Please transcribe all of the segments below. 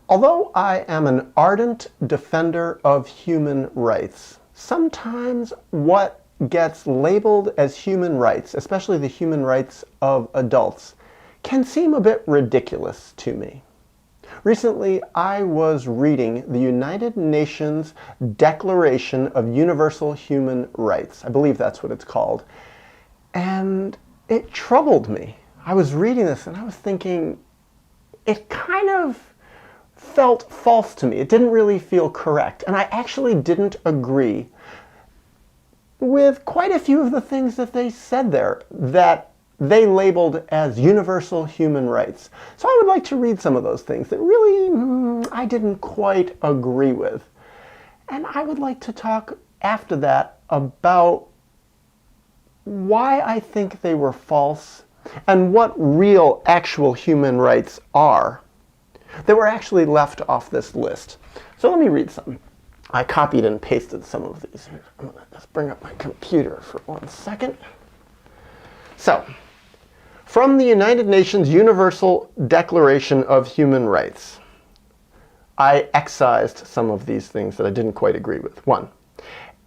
Although I am an ardent defender of human rights, sometimes what gets labeled as human rights, especially the human rights of adults, can seem a bit ridiculous to me. Recently, I was reading the United Nations Declaration of Universal Human Rights. I believe that's what it's called. And it troubled me. I was reading this and I was thinking, it kind of felt false to me. It didn't really feel correct. And I actually didn't agree with quite a few of the things that they said there that they labeled as universal human rights. So I would like to read some of those things that really I didn't quite agree with. And I would like to talk after that about why I think they were false and what real, actual human rights are that were actually left off this list. So let me read some. I copied and pasted some of these here. I'm going to just bring up my computer for 1 second. So, from the United Nations Universal Declaration of Human Rights, I excised some of these things that I didn't quite agree with. 1,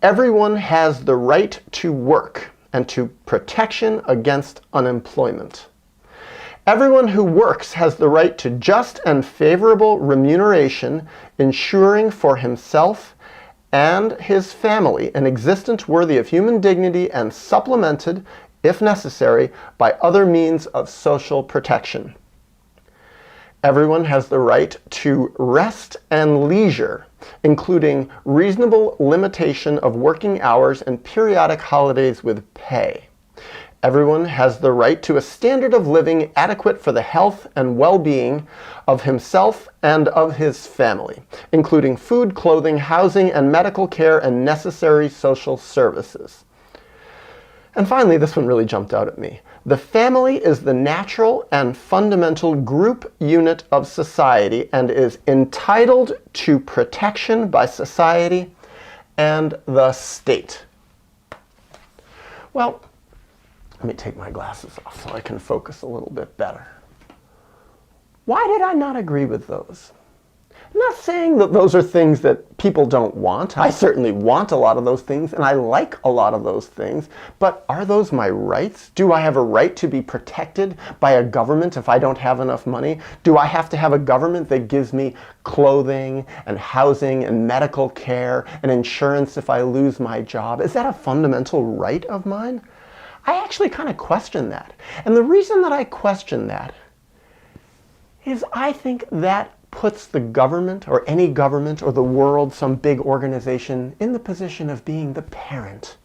everyone has the right to work and to protection against unemployment. Everyone who works has the right to just and favorable remuneration, ensuring for himself and his family an existence worthy of human dignity and supplemented, if necessary, by other means of social protection. Everyone has the right to rest and leisure, including reasonable limitation of working hours and periodic holidays with pay. Everyone has the right to a standard of living adequate for the health and well-being of himself and of his family, including food, clothing, housing, and medical care and necessary social services. And finally, this one really jumped out at me. The family is the natural and fundamental group unit of society and is entitled to protection by society and the state. Well, let me take my glasses off so I can focus a little bit better. Why did I not agree with those? I'm not saying that those are things that people don't want. I certainly want a lot of those things, and I like a lot of those things. But are those my rights? Do I have a right to be protected by a government if I don't have enough money? Do I have to have a government that gives me clothing and housing and medical care and insurance if I lose my job? Is that a fundamental right of mine? I actually kind of question that. And the reason that I question that is I think that puts the government or any government or the world, some big organization, in the position of being the parent.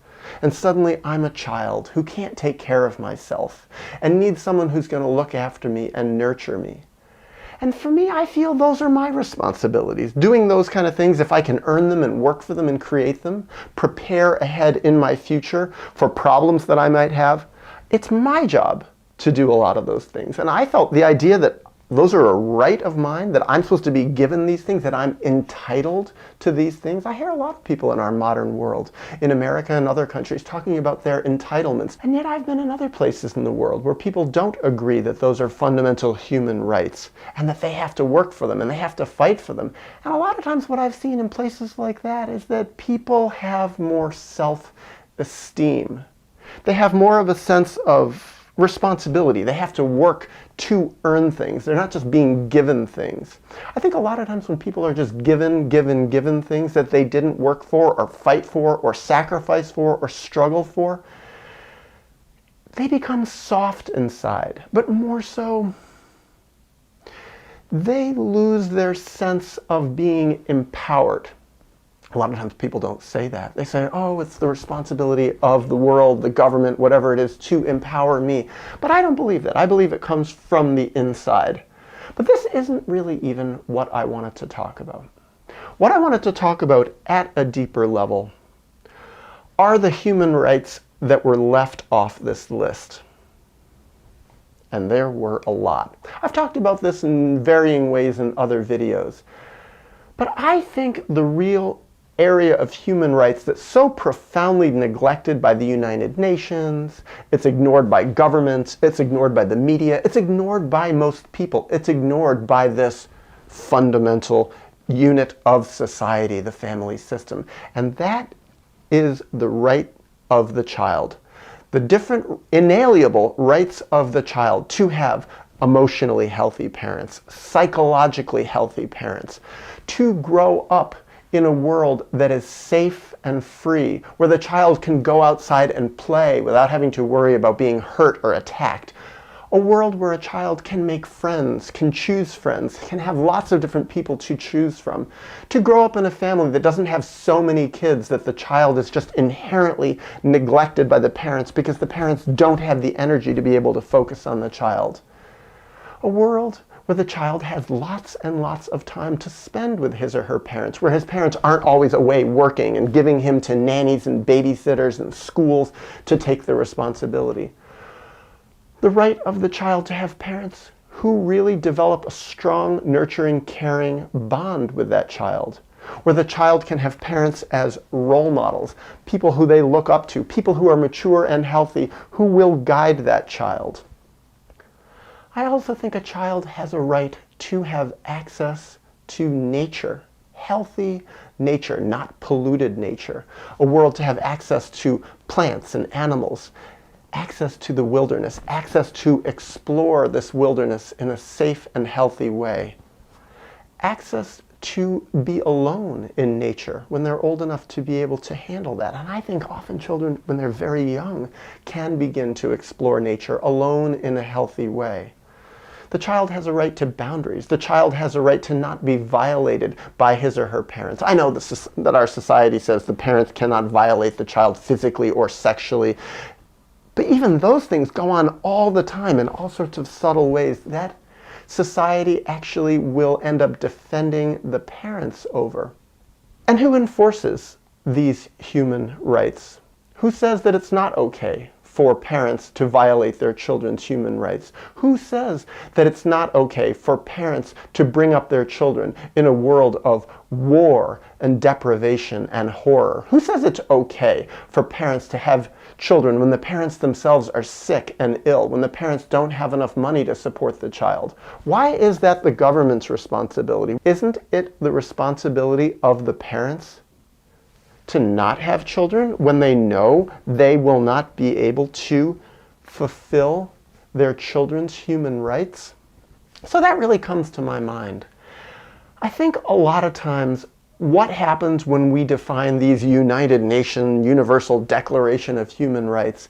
And suddenly I'm a child who can't take care of myself and needs someone who's going to look after me and nurture me. And for me, I feel those are my responsibilities. Doing those kind of things, if I can earn them and work for them and create them, prepare ahead in my future for problems that I might have, it's my job to do a lot of those things. And I felt the idea that those are a right of mine, that I'm supposed to be given these things, that I'm entitled to these things. I hear a lot of people in our modern world, in America and other countries, talking about their entitlements. And yet I've been in other places in the world where people don't agree that those are fundamental human rights and that they have to work for them and they have to fight for them. And a lot of times what I've seen in places like that is that people have more self-esteem. They have more of a sense of responsibility. They have to work to earn things. They're not just being given things. I think a lot of times when people are just given things that they didn't work for or fight for or sacrifice for or struggle for, they become soft inside. But more so, they lose their sense of being empowered. A lot of times people don't say that. They say, oh, it's the responsibility of the world, the government, whatever it is, to empower me. But I don't believe that. I believe it comes from the inside. But this isn't really even what I wanted to talk about. What I wanted to talk about at a deeper level are the human rights that were left off this list. And there were a lot. I've talked about this in varying ways in other videos. But I think the real area of human rights that's so profoundly neglected by the United Nations, it's ignored by governments, it's ignored by the media, it's ignored by most people, it's ignored by this fundamental unit of society, the family system. And that is the right of the child. The different inalienable rights of the child to have emotionally healthy parents, psychologically healthy parents, to grow up in a world that is safe and free, where the child can go outside and play without having to worry about being hurt or attacked. A world where a child can make friends, can choose friends, can have lots of different people to choose from. To grow up in a family that doesn't have so many kids that the child is just inherently neglected by the parents because the parents don't have the energy to be able to focus on the child. A world where the child has lots and lots of time to spend with his or her parents, where his parents aren't always away working and giving him to nannies and babysitters and schools to take the responsibility. The right of the child to have parents who really develop a strong, nurturing, caring bond with that child, where the child can have parents as role models, people who they look up to, people who are mature and healthy, who will guide that child. I also think a child has a right to have access to nature, healthy nature, not polluted nature, a world to have access to plants and animals, access to the wilderness, access to explore this wilderness in a safe and healthy way, access to be alone in nature when they're old enough to be able to handle that. And I think often children, when they're very young, can begin to explore nature alone in a healthy way. The child has a right to boundaries. The child has a right to not be violated by his or her parents. I know that our society says the parents cannot violate the child physically or sexually, but even those things go on all the time in all sorts of subtle ways that society actually will end up defending the parents over. And who enforces these human rights? Who says that it's not okay for parents to violate their children's human rights? Who says that it's not okay for parents to bring up their children in a world of war and deprivation and horror? Who says it's okay for parents to have children when the parents themselves are sick and ill, when the parents don't have enough money to support the child? Why is that the government's responsibility? Isn't it the responsibility of the parents to not have children when they know they will not be able to fulfill their children's human rights? So that really comes to my mind. I think a lot of times what happens when we define these United Nations Universal Declaration of Human Rights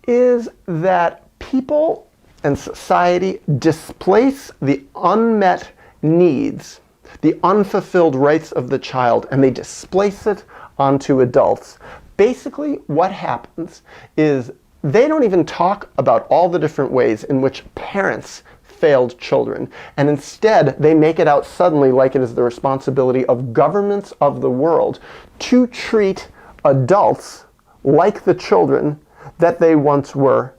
is that people and society displace the unmet needs, the unfulfilled rights of the child, and they displace it onto adults. Basically, what happens is they don't even talk about all the different ways in which parents failed children, and instead they make it out suddenly like it is the responsibility of governments of the world to treat adults like the children that they once were,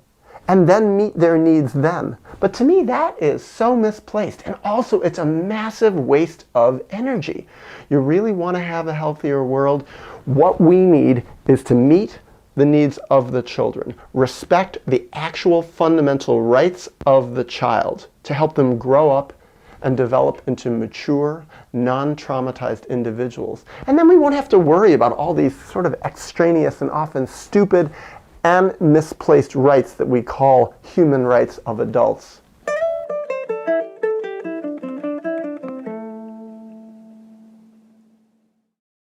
and then meet their needs then. But to me, that is so misplaced, and also it's a massive waste of energy. You really want to have a healthier world? What we need is to meet the needs of the children, respect the actual fundamental rights of the child to help them grow up and develop into mature, non-traumatized individuals. And then we won't have to worry about all these sort of extraneous and often stupid and misplaced rights that we call human rights of adults.